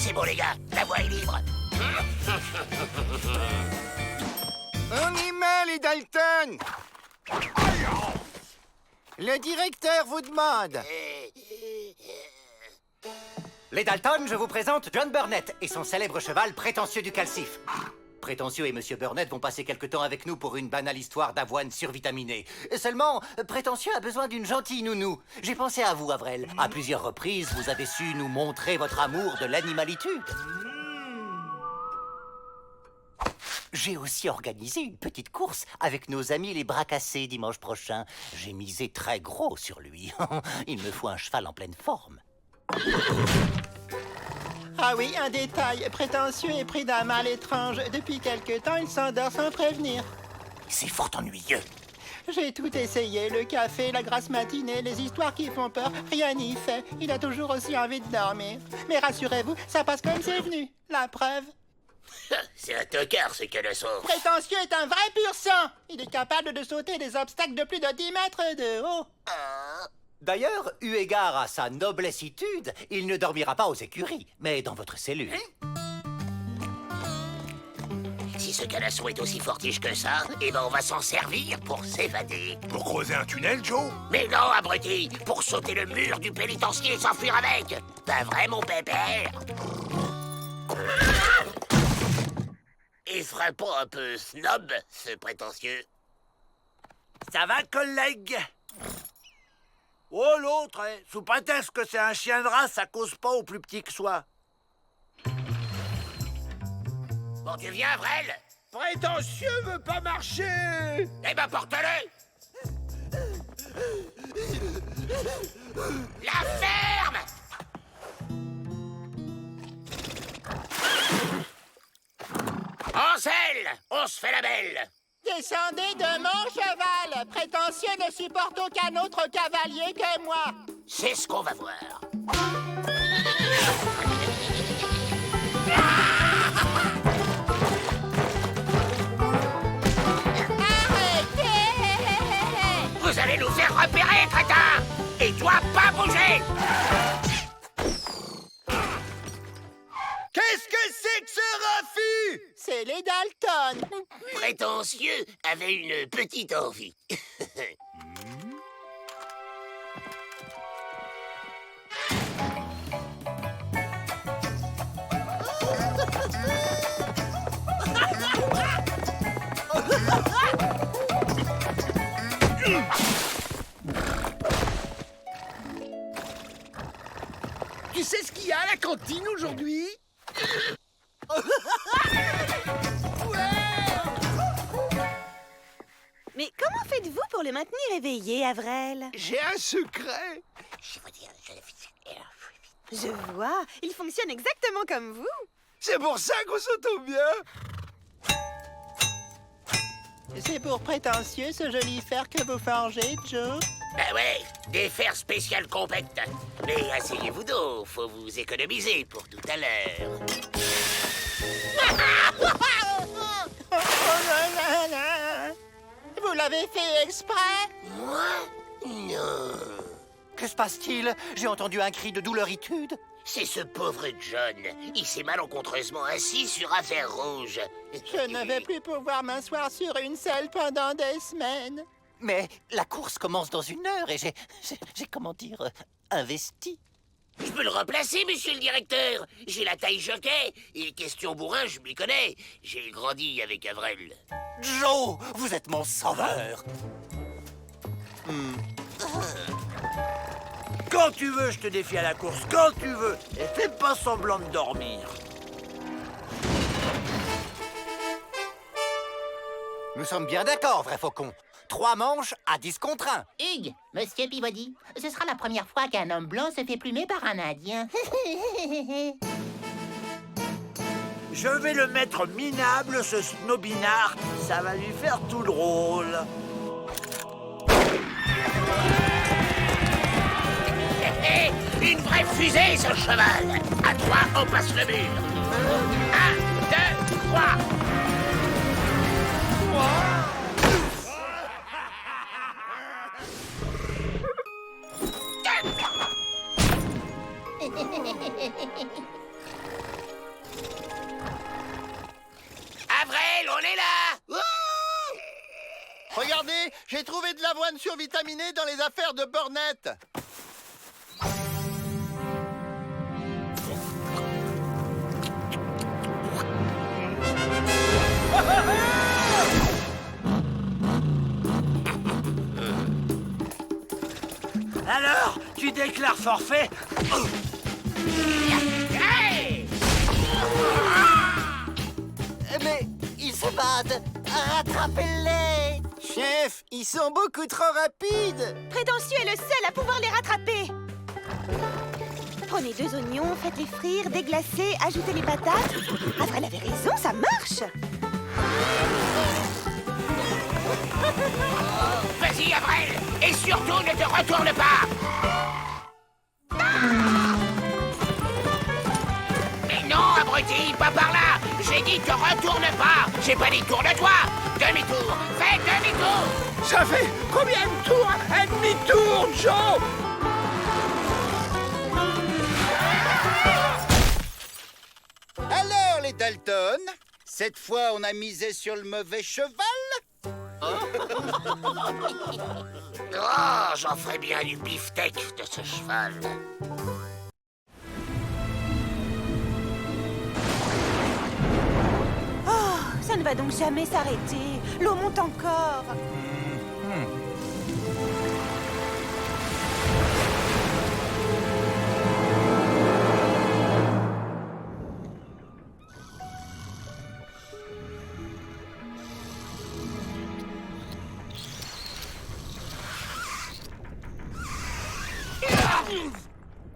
C'est bon, les gars, la voie est libre. On y met, les Dalton! Le directeur vous demande. Les Dalton, je vous présente John Burnett et son célèbre cheval prétentieux du calcif. Prétentieux et Monsieur Burnett vont passer quelque temps avec nous pour une banale histoire d'avoine survitaminée. Seulement, Prétentieux a besoin d'une gentille nounou. J'ai pensé à vous, Avrel. À plusieurs reprises, vous avez su nous montrer votre amour de l'animalitude. J'ai aussi organisé une petite course avec nos amis les bras cassés dimanche prochain. J'ai misé très gros sur lui. Il me faut un cheval en pleine forme. Ah oui, un détail. Prétentieux est pris d'un mal étrange. Depuis quelque temps, il s'endort sans prévenir. C'est fort ennuyeux. J'ai tout essayé. Le café, la grasse matinée, les histoires qui font peur. Rien n'y fait. Il a toujours aussi envie de dormir. Mais rassurez-vous, ça passe comme c'est venu. La preuve. C'est un tocard, ce canasson. Prétentieux est un vrai pur sang. Il est capable de sauter des obstacles de plus de 10 mètres de haut. D'ailleurs, eu égard à sa noblessitude, il ne dormira pas aux écuries, mais dans votre cellule. Si ce canasson est aussi fortiche que ça, eh ben on va s'en servir pour s'évader. Pour creuser un tunnel, Joe? Mais non, abruti, pour sauter le mur du pénitencier et s'enfuir avec. Pas vrai, mon pépère? Il ferait pas un peu snob, ce prétentieux? Ça va, collègue? Oh, l'autre, hein, sous prétexte que c'est un chien de race, ça cause pas au plus petit que soit. Bon, tu viens, Avrel? Prétentieux veut pas marcher! Eh ben, porte-le! La ferme! Ansel, on se fait la belle! Descendez de mon cheval. Prétentieux ne supporte aucun autre cavalier que moi. C'est ce qu'on va voir. Arrêtez! Vous allez nous faire repérer, crétin! Et toi, pas bouger! Qu'est-ce que c'est que ce refus? C'est les Dalton. Prétentieux avait une petite envie. Tu sais ce qu'il y a à la cantine aujourd'hui? Mais comment faites-vous pour le maintenir éveillé, Avrel? J'ai un secret. Je veux dire, Je vois, il fonctionne exactement comme vous. C'est pour ça qu'on s'entend bien. C'est pour Prétentieux ce joli fer que vous forgez, Joe. Ben ouais, des fers spéciales compacts. Mais asseyez-vous donc, faut vous économiser pour tout à l'heure. Vous l'avez fait exprès? Moi? Non. Que se passe-t-il? J'ai entendu un cri de douleur-itude. C'est ce pauvre John. Il s'est malencontreusement assis sur un fer rouge. Je ne vais plus pouvoir m'asseoir sur une selle pendant des semaines. Mais la course commence dans 1 heure et j'ai comment dire, investi. Je peux le remplacer, monsieur le directeur. J'ai la taille jockey. Et question bourrin, je m'y connais. J'ai grandi avec Avrel. Joe, vous êtes mon sauveur. Quand tu veux, je te défie à la course. Quand tu veux. Et fais pas semblant de dormir. Nous sommes bien d'accord, vrai faucon. 3 manches à 10 contre 1. Hugues, Monsieur Peabody, ce sera la première fois qu'un homme blanc se fait plumer par un Indien. Je vais le mettre minable, ce snobinard. Ça va lui faire tout drôle. Une vraie fusée, ce cheval. À 3, on passe le mur. 1, 2, 3. Avril, on est là! Regardez, j'ai trouvé de l'avoine survitaminée dans les affaires de Burnett. Alors, tu déclares forfait? Hey! Mais ils se battent. Rattrapez-les. Chef, ils sont beaucoup trop rapides. Prétentieux est le seul à pouvoir les rattraper. Prenez 2 oignons, faites-les frire, déglacez, ajoutez les patates. Avril avait raison, ça marche. Vas-y, Avril! Et surtout, ne te retourne pas! Mais non, abruti, pas par là! J'ai dit te retourne pas! J'ai pas dit tourne-toi! Demi-tour! Fais demi-tour! Ça fait combien de tours? Un demi-tour, Joe? Alors, les Dalton, cette fois, on a misé sur le mauvais cheval? Oh, j'en ferais bien du beefsteak de ce cheval. Oh, ça ne va donc jamais s'arrêter. L'eau monte encore.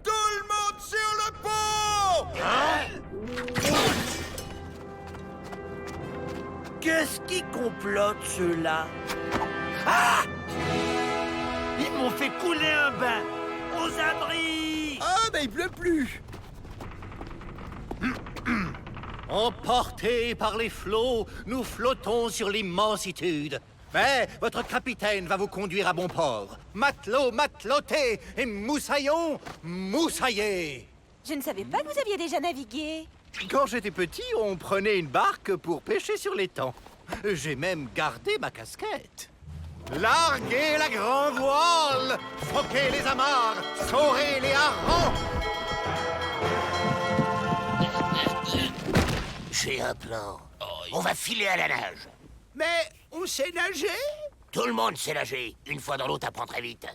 Tout le monde sur le pont! Qu'est-ce qui complote, ceux-là? Ah! Ils m'ont fait couler un bain! Aux abris! Ah, mais il pleut plus! Emportés par les flots, nous flottons sur l'immensitude. Mais votre capitaine va vous conduire à bon port. Matelot, mateloté et moussaillon, moussaillé. Je ne savais pas que vous aviez déjà navigué. Quand j'étais petit, on prenait une barque pour pêcher sur l'étang. J'ai même gardé ma casquette. Larguez la grande voile, froquez les amarres, saurez les harengs. J'ai un plan. On va filer à la nage. Mais on sait nager? Tout le monde sait nager. Une fois dans l'eau, t'apprends très vite.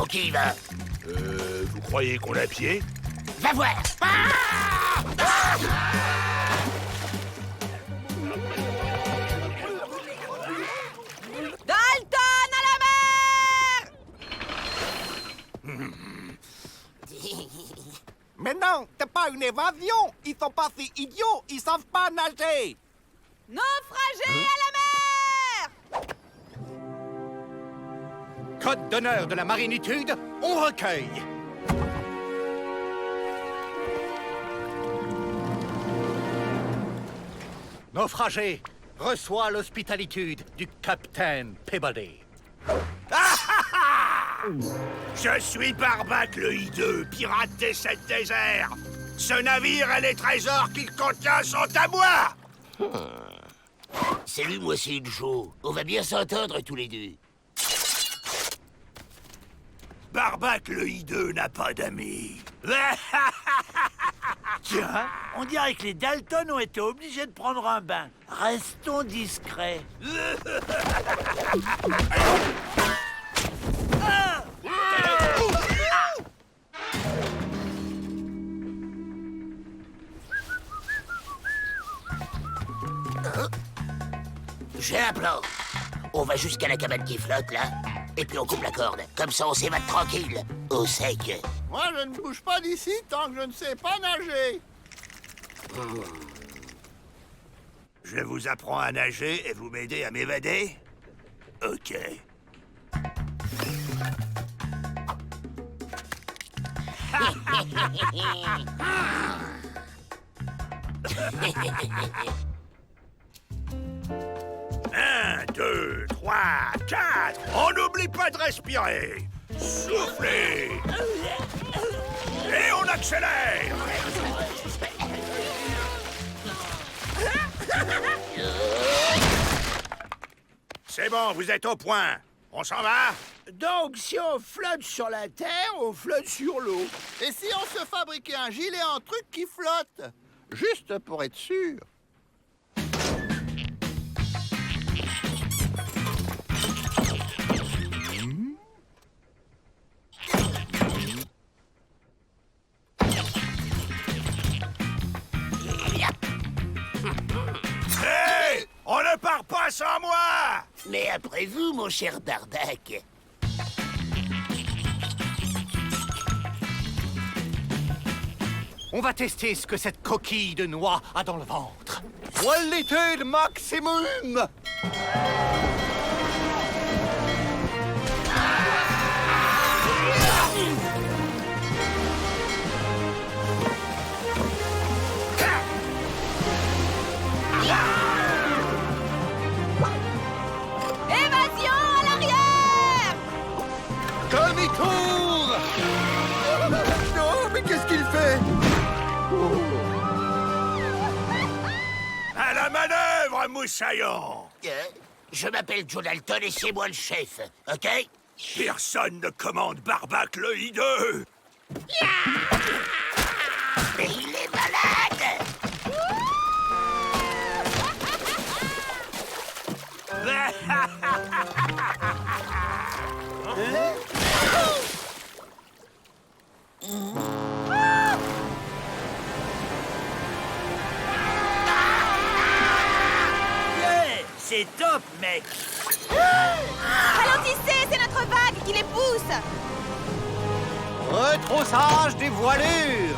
Ok, il va. Vous croyez qu'on a pied? Va voir. Dalton à la mer! Mais non, c'est pas une évasion! Ils sont pas si idiots, ils savent pas nager! Naufragé à la mer! Code d'honneur de la marinitude, on recueille. Naufragé, reçoit l'hospitalité du capitaine Peabody. Je suis Barbac le hideux, pirate des 7 déserts. Ce navire et les trésors qu'il contient sont à moi. Salut, moi c'est Joe. On va bien s'entendre tous les deux. Barbac le hideux n'a pas d'amis. Tiens, on dirait que les Dalton ont été obligés de prendre un bain. Restons discrets. J'ai un plan. On va jusqu'à la cabane qui flotte, là, et puis on coupe la corde. Comme ça, on s'évade tranquille, au sec. Moi, je ne bouge pas d'ici tant que je ne sais pas nager! Je vous apprends à nager et vous m'aidez à m'évader? Ok. Un, 2, 3, 4. On n'oublie pas de respirer. Soufflez. Et on accélère. bon, vous êtes au point. On s'en va? Donc, si on flotte sur la Terre, on flotte sur l'eau. Et si on se fabriquait un gilet en truc qui flotte? Juste pour être sûr. Hé! On ne part pas sans moi! Mais après vous, mon cher Barbac. On va tester ce que cette coquille de noix a dans le ventre. Qualité de maximum! Évasion à l'arrière! Demi-tour! Non, mais qu'est-ce qu'il fait? À la manœuvre, moussaillon! Je m'appelle Joe Dalton et c'est moi le chef, ok? Personne ne commande Barbac le hideux! Mais il est malade! Yeah, c'est top, mec. Ralentissez, c'est notre vague qui les pousse! Retroussage des voilures!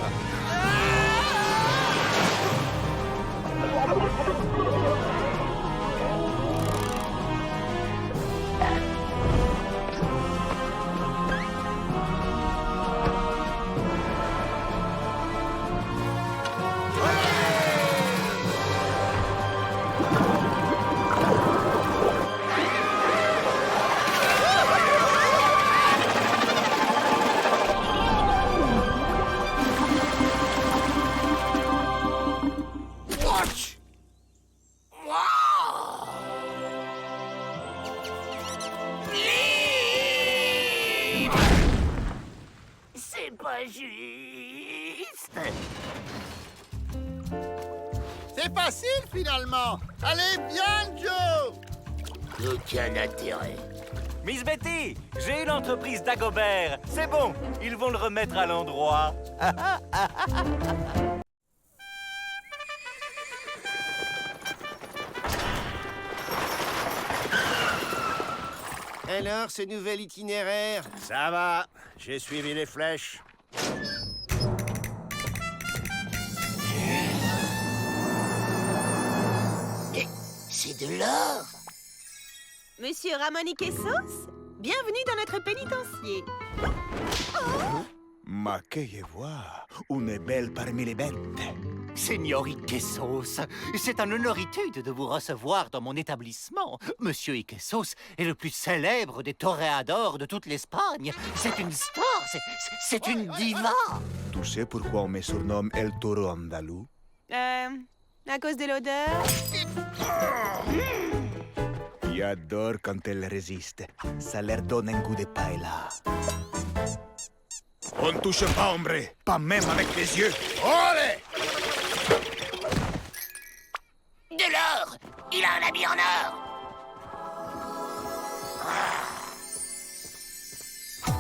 Watch! Wow! Libre! C'est pas juste! C'est facile, finalement. Allez, bien, Joe! Aucun intérêt. Miss Betty, j'ai une entreprise d'Agobert. C'est bon, ils vont le remettre à l'endroit. Alors, ce nouvel itinéraire? Ça va, j'ai suivi les flèches. Mais c'est de l'or! Monsieur Ramon Quesos, bienvenue dans notre pénitencier. Ma que je vois, une belle parmi les bêtes. Señor Iquesos, c'est un honoritude de vous recevoir dans mon établissement. Monsieur Iquesos est le plus célèbre des toréadors de toute l'Espagne. C'est une star, c'est une diva. Tu sais pourquoi on me surnomme El Toro Andalou? À cause de l'odeur? J'adore quand elle résiste. Ça leur donne un goût de paella. On ne touche pas, hombre. Pas même avec les yeux. Allez! De l'or! Il a un habit en or!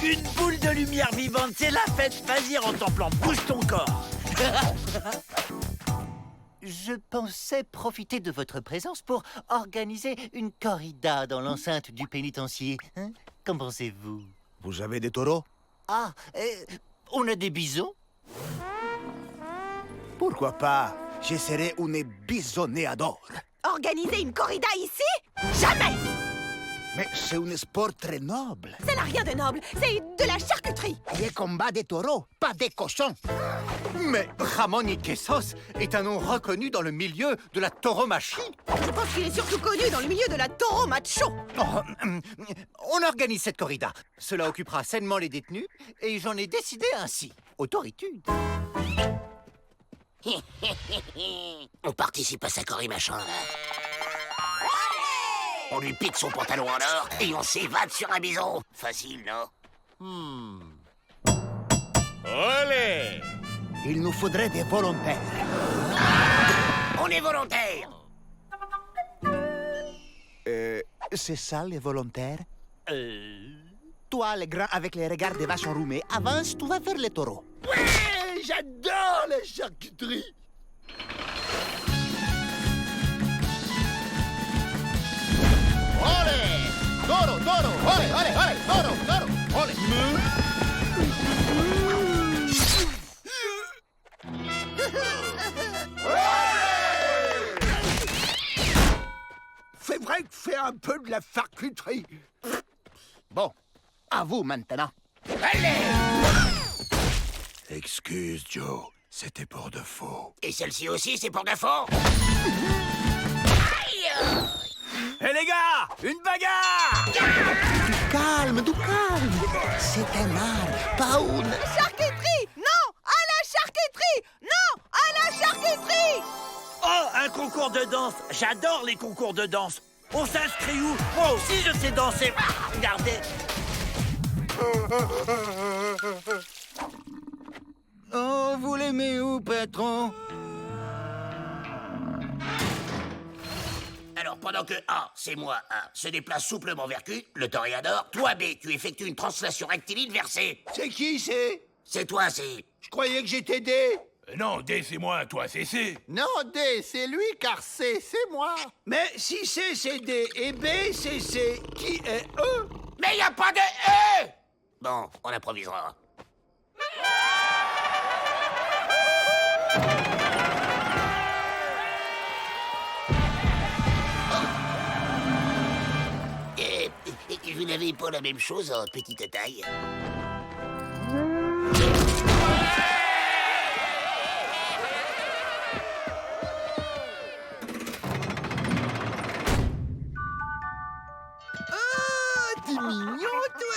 Une boule de lumière vivante, c'est la fête. Vas-y, Rentemplant, bouge ton corps. Je pensais profiter de votre présence pour organiser une corrida dans l'enceinte du pénitencier. Hein? Qu'en pensez-vous? Vous avez des taureaux? Ah, on a des bisons? Pourquoi pas? Je serai une bisonnéador. Organiser une corrida ici? Jamais! Mais c'est un sport très noble. Ça n'a rien de noble, c'est de la charcuterie. Les combats des taureaux, pas des cochons. Mais Ramon Iquesos est un nom reconnu dans le milieu de la tauromachie. Je pense qu'il est surtout connu dans le milieu de la taureau macho. On organise cette corrida. Cela occupera sainement les détenus et j'en ai décidé ainsi. Autoritude. On participe à sa corrimachon, là. On lui pique son pantalon en or et on s'évade sur un bison. Facile, non? Olé! Il nous faudrait des volontaires. On est volontaire. C'est ça, les volontaires? Toi, le grand avec les regards des vaches enrhumées, avance, tu vas faire les taureaux. Ouais, j'adore la charcuterie. Olé! Toro, toro! Olé, olé, olé! Toro, toro! Olé! C'est vrai que c'est un peu de la charcuterie. Bon, à vous maintenant. Allez! Excuse, Joe. C'était pour de faux. Et celle-ci aussi, c'est pour de faux. Aïe! Hé les gars, une bagarre! Calme, du calme. C'est un art, pas une... Charcuterie! Non! À la charcuterie! Non! À la charcuterie! Oh, un concours de danse. J'adore les concours de danse. On s'inscrit où? Moi aussi, je sais danser. Ah, regardez. Oh, vous l'aimez où, patron? Alors, pendant que A, c'est moi, A, se déplace souplement vers Q, le toréador, toi, B, tu effectues une translation rectiligne vers C. C'est qui, c'est? C'est toi, C. Je croyais que j'étais D. Non, D, c'est moi, toi, c'est C. Non, D, c'est lui, car C, c'est moi. Mais si C, c'est D et B, c'est C, qui est E? Mais y a pas de E! Bon, on improvisera. Et vous n'avez pas la même chose en petite taille? Ah, t'es mignon, toi.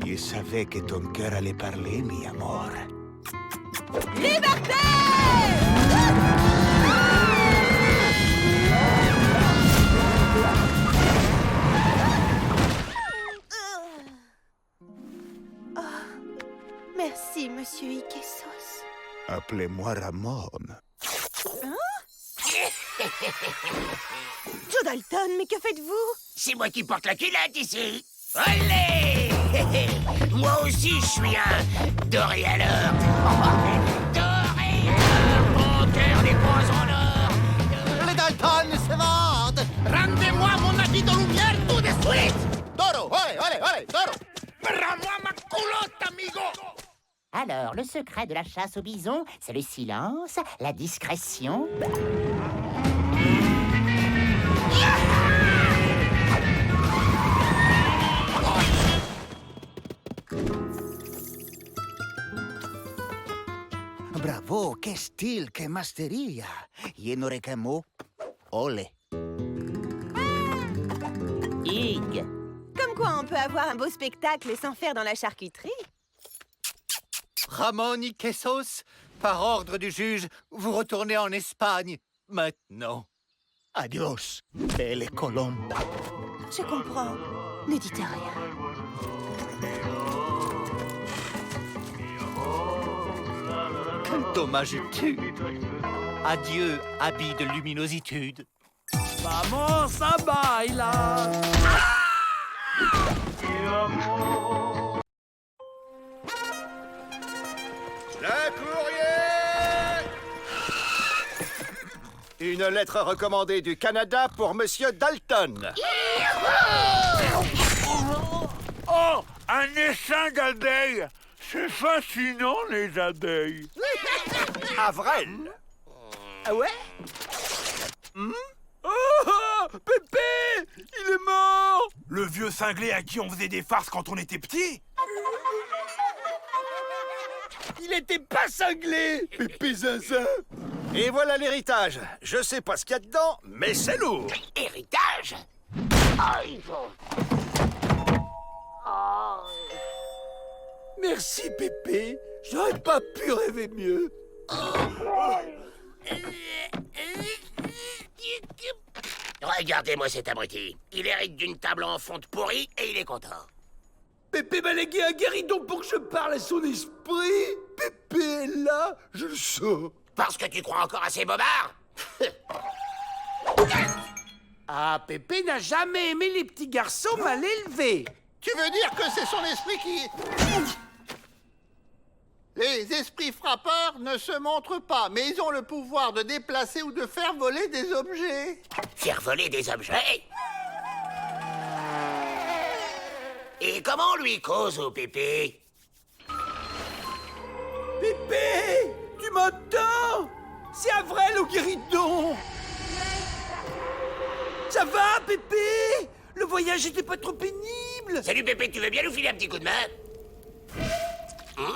Je savais que ton cœur allait parler, mi amor. Liberté! Merci, monsieur Ikessos. Appelez-moi Ramon. Joe Dalton, mais que faites-vous? C'est moi qui porte la culotte ici. Allez! Moi aussi, je suis un Doréalor. Doréalor, mon cœur des poisons d'or. Les Dalton se vendent. Rendez-moi mon habit de lumière tout de suite. Toro, olé, olé, olé, toro. Rends-moi ma culotte, amigo. Alors, le secret de la chasse au bison, c'est le silence, la discrétion. Bravo, quel style, quelle masteria. Je n'aurais qu'un mot. Olé. Hugues. Comme quoi on peut avoir un beau spectacle sans faire dans la charcuterie. Ramon y Quesos, par ordre du juge, vous retournez en Espagne. Maintenant. Adios, belle colombe. Je comprends. Ne dites rien. Quel dommage tu. Adieu, habit de luminositude. Vamos a bailar. Le courrier! Une lettre recommandée du Canada pour Monsieur Dalton. Oh, un essaim d'abeilles. C'est fascinant, les abeilles. Avril. Ah ouais? Oh, Pépé, il est mort. Le vieux cinglé à qui on faisait des farces quand on était petit? Il était pas cinglé, Pépé Zinzin. Et voilà l'héritage. Je sais pas ce qu'il y a dedans, mais c'est lourd. Héritage? Oh, il faut... Oh. Merci, Pépé. J'aurais pas pu rêver mieux. Regardez-moi cet abruti. Il hérite d'une table en fonte pourrie et il est content. Pépé m'a légué un guéridon pour que je parle à son esprit. Pépé est là, je le sens. Parce que tu crois encore à ces bobards? Ah, Pépé n'a jamais aimé les petits garçons mal élevés. Tu veux dire que c'est son esprit qui... Les esprits frappeurs ne se montrent pas, mais ils ont le pouvoir de déplacer ou de faire voler des objets. Faire voler des objets? Et comment on lui cause au Pépé? Pépé, tu m'entends? C'est Avril au guéridon. Ça va, Pépé? Le voyage était pas trop pénible. Salut Pépé, tu veux bien nous filer un petit coup de main? Aïe,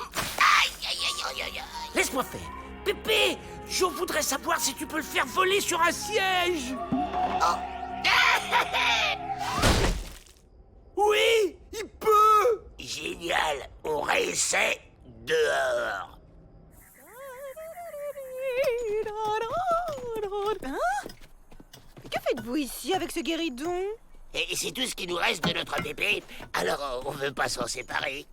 aïe, aïe, aïe, aïe. Laisse-moi faire. Pépé, je voudrais savoir si tu peux le faire voler sur un siège. Oui, il peut. Génial, on réessaie dehors. Hein? Que faites-vous ici avec ce guéridon? Et c'est tout ce qui nous reste de notre Pépé, alors on veut pas s'en séparer.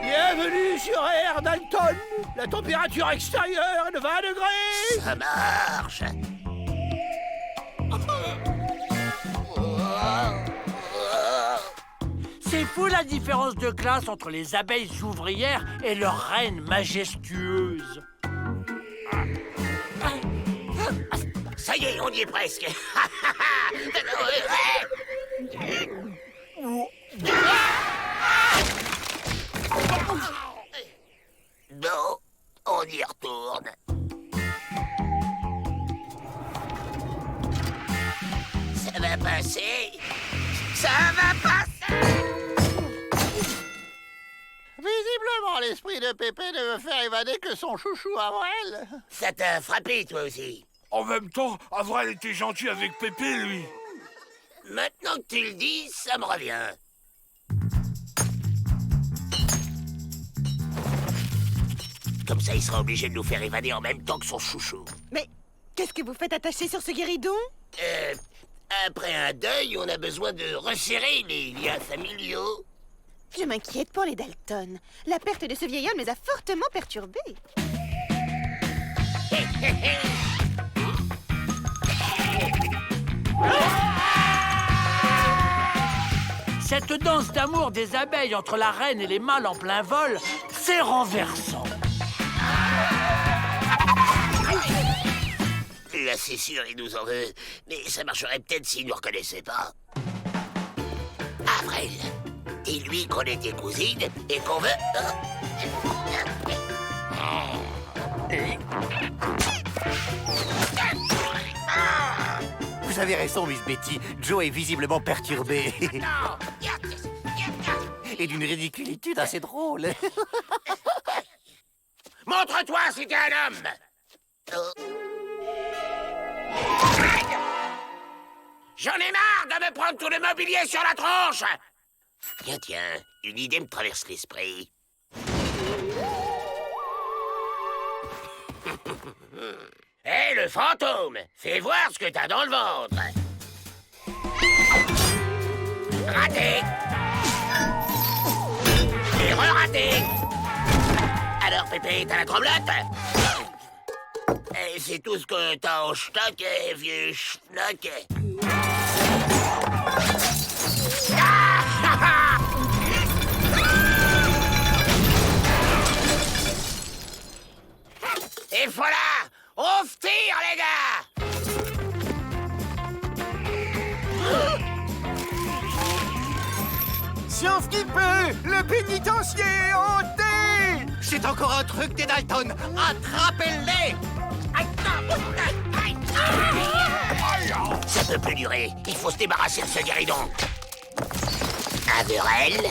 Bienvenue sur Air Dalton. La température extérieure est de 20 degrés. Ça marche. C'est fou la différence de classe entre les abeilles ouvrières et leur reine majestueuse. Ça y est, on y est presque. Bon, on y retourne. Ça va passer. Ça va passer. Visiblement, l'esprit de Pépé ne veut faire évader que son chouchou Avril. Ça t'a frappé, toi aussi. En même temps, Avril était gentil avec Pépé, lui. Maintenant que tu le dis, ça me revient. Comme ça, il sera obligé de nous faire évader en même temps que son chouchou. Mais qu'est-ce que vous faites attacher sur ce guéridon? Après un deuil, on a besoin de resserrer les liens familiaux. Je m'inquiète pour les Dalton. La perte de ce vieil homme les a fortement perturbés. Cette danse d'amour des abeilles entre la reine et les mâles en plein vol, c'est renversant. Là, c'est sûr, il nous en veut. Mais ça marcherait peut-être s'il nous reconnaissait pas. Avril, dis-lui qu'on était cousines et qu'on veut... Vous avez raison, Miss Betty. Joe est visiblement perturbé. Et d'une ridiculitude assez drôle. Montre-toi si t'es un homme. J'en ai marre de me prendre tout le mobilier sur la tronche. Tiens, une idée me traverse l'esprit. Hé, le fantôme, fais voir ce que t'as dans le ventre. Raté. Et re-raté. Alors, Pépé, t'as la tremblote? Et c'est tout ce que t'as en stock, vieux schnock. Et voilà! On tire, les gars! Science qui peut, le pénitencier est hanté. C'est encore un truc des Dalton. Attrapez-les! Ça peut plus durer. Il faut se débarrasser de ce guéridon. Averell.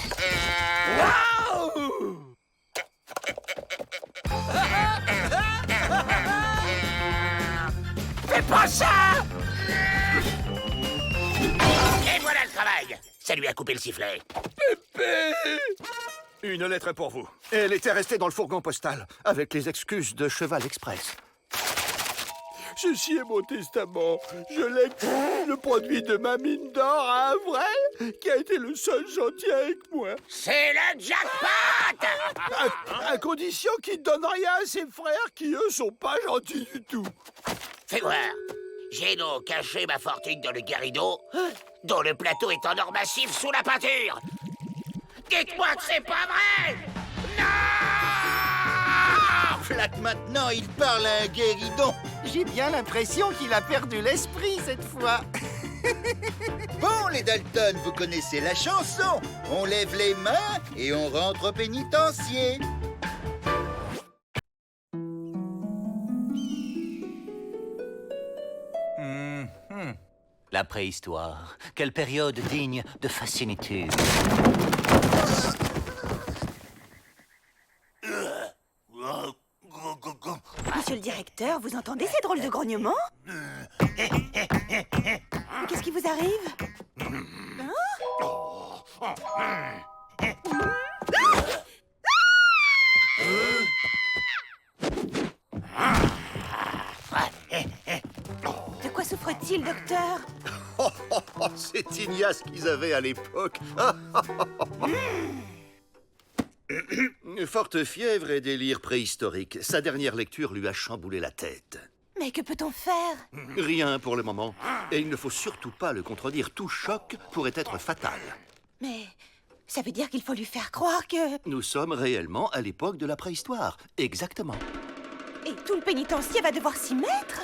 Fais pas ça! Et voilà le travail! Ça lui a coupé le sifflet. Une lettre pour vous. Elle était restée dans le fourgon postal, avec les excuses de Cheval Express. Ceci est mon testament. Je lègue le produit de ma mine d'or à Avrel, qui a été le seul gentil avec moi. C'est le jackpot! À condition qu'il ne donne rien à ses frères, qui eux sont pas gentils du tout. Fais voir. J'ai donc caché ma fortune dans le Garrido, dont le plateau est en or massif sous la peinture. Dites-moi que c'est pas vrai! Non! Flac, maintenant, il parle à un guéridon. J'ai bien l'impression qu'il a perdu l'esprit cette fois. Bon, les Dalton, vous connaissez la chanson. On lève les mains et on rentre au pénitencier. La préhistoire. Quelle période digne de fascinitude. Monsieur le directeur, vous entendez ces drôles de grognements? Qu'est-ce qui vous arrive? De quoi souffre-t-il, docteur? C'est ignace qu'ils avaient à l'époque. Forte fièvre et délire préhistorique. Sa dernière lecture lui a chamboulé la tête. Mais que peut-on faire? Rien pour le moment. Et il ne faut surtout pas le contredire. Tout choc pourrait être fatal. Mais ça veut dire qu'il faut lui faire croire que... Nous sommes réellement à l'époque de la préhistoire. Exactement. Et tout le pénitencier va devoir s'y mettre?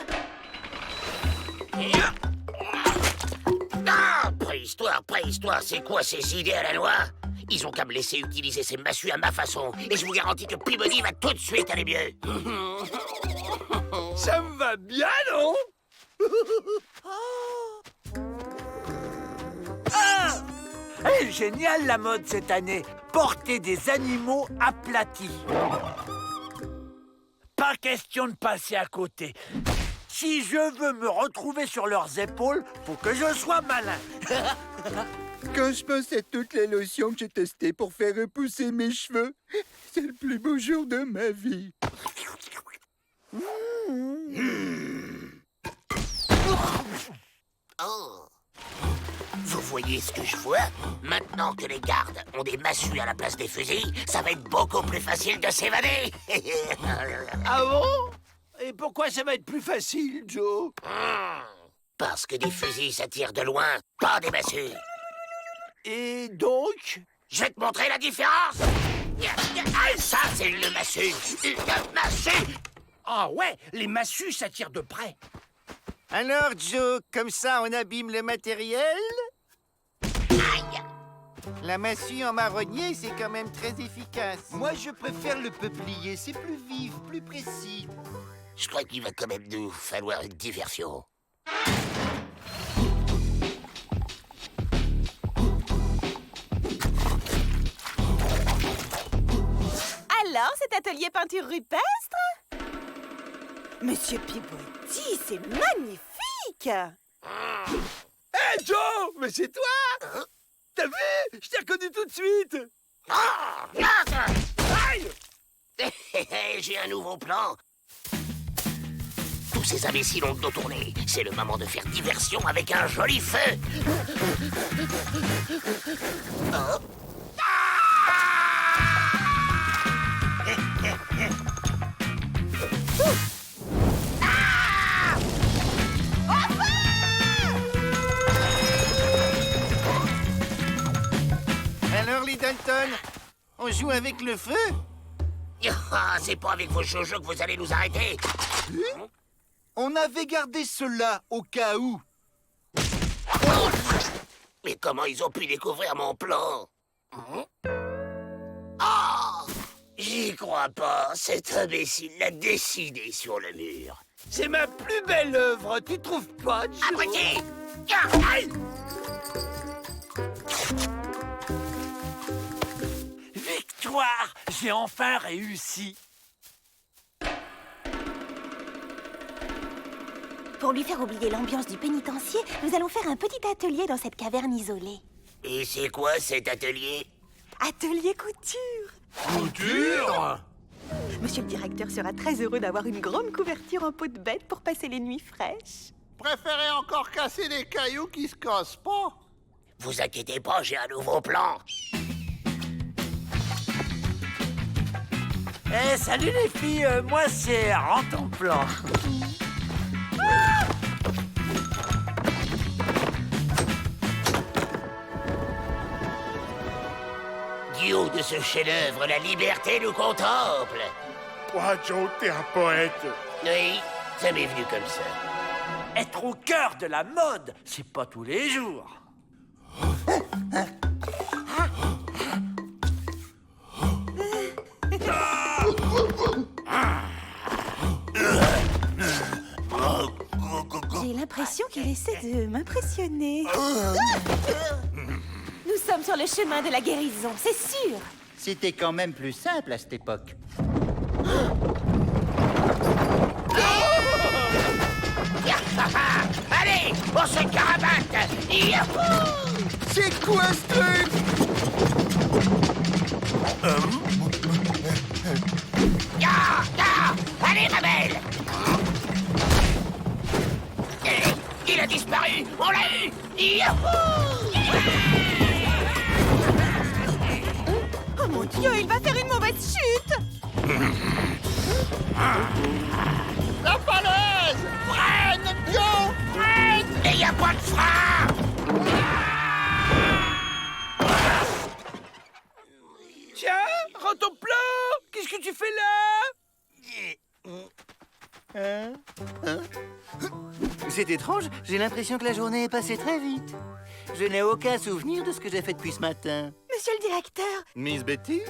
Non! Préhistoire, c'est quoi ces idées à la loi? Ils ont qu'à me laisser utiliser ces massues à ma façon. Et je vous garantis que Peabody va tout de suite aller mieux. Ça me va bien, non? Elle est géniale, la mode, cette année. Porter des animaux aplatis. Pas question de passer à côté. Si je veux me retrouver sur leurs épaules, faut que je sois malin. Quand je pense à toutes les lotions que j'ai testées pour faire repousser mes cheveux, c'est le plus beau jour de ma vie. Oh. Vous voyez ce que je vois? Maintenant que les gardes ont des massues à la place des fusils, ça va être beaucoup plus facile de s'évader. Ah bon? Et pourquoi ça va être plus facile, Joe? Parce que des fusils, ça tire de loin, pas des massues. Et donc? Je vais te montrer la différence. Ah, ça, c'est une massue. Une massue. Ah ouais, les massues, ça tire de près. Alors, Joe, comme ça, on abîme le matériel? Aïe. La massue en marronnier, c'est quand même très efficace. Moi, je préfère le peuplier. C'est plus vif, plus précis. Je crois qu'il va quand même nous falloir une diversion. Alors, cet atelier peinture rupestre? Monsieur Peabody, c'est magnifique! Hé, Joe! Mais c'est toi! T'as vu? Je t'ai reconnu tout de suite! Aïe! J'ai un nouveau plan. Tous ces imbéciles ont le dos tourné. C'est le moment de faire diversion avec un joli feu. Oh. Alors, les Dalton, on joue avec le feu? Ah, c'est pas avec vos shoujo que vous allez nous arrêter. On avait gardé cela au cas où. Mais comment ils ont pu découvrir mon plan? Ah! J'y crois pas. Cet imbécile l'a dessiné sur le mur. C'est ma plus belle œuvre, tu trouves pas, Joe? Abruti! Aïe! soir, j'ai enfin réussi. Pour lui faire oublier l'ambiance du pénitencier, nous allons faire un petit atelier dans cette caverne isolée. Et c'est quoi cet atelier? Atelier couture. Couture? Monsieur le directeur sera très heureux d'avoir une grande couverture en peau de bête pour passer les nuits fraîches. Préférez encore casser des cailloux qui se cassent pas? Vous inquiétez pas, j'ai un nouveau plan. Eh, salut les filles, moi c'est Rantanplan. Du haut de ce chef-d'œuvre, la liberté nous contemple. Ouah, Joe, t'es un poète. Oui, ça m'est venu comme ça. Être au cœur de la mode, c'est pas tous les jours. J'ai l'impression qu'il essaie de m'impressionner. Nous sommes sur le chemin de la guérison, c'est sûr. C'était quand même plus simple à cette époque. Allez, on se carabate. Yahoo! C'est quoi ce truc? Ya, ya! Allez, ma belle! Il a disparu! On l'a eu! Yahoo! Oh mon Dieu, il va faire une mauvaise chute. La falaise! Freine, Joe! Freine! Mais y a pas de frein! Tiens, Rantanplan, qu'est-ce que tu fais là? C'est étrange, j'ai l'impression que la journée est passée très vite. Je n'ai aucun souvenir de ce que j'ai fait depuis ce matin. Monsieur le directeur, Miss Betty?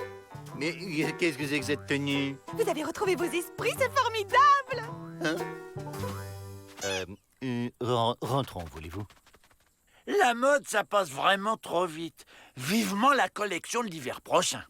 Mais qu'est-ce que c'est que cette tenue? vous avez retrouvé vos esprits, c'est formidable. Rentrons, voulez-vous? La mode, ça passe vraiment trop vite. Vivement la collection de l'hiver prochain.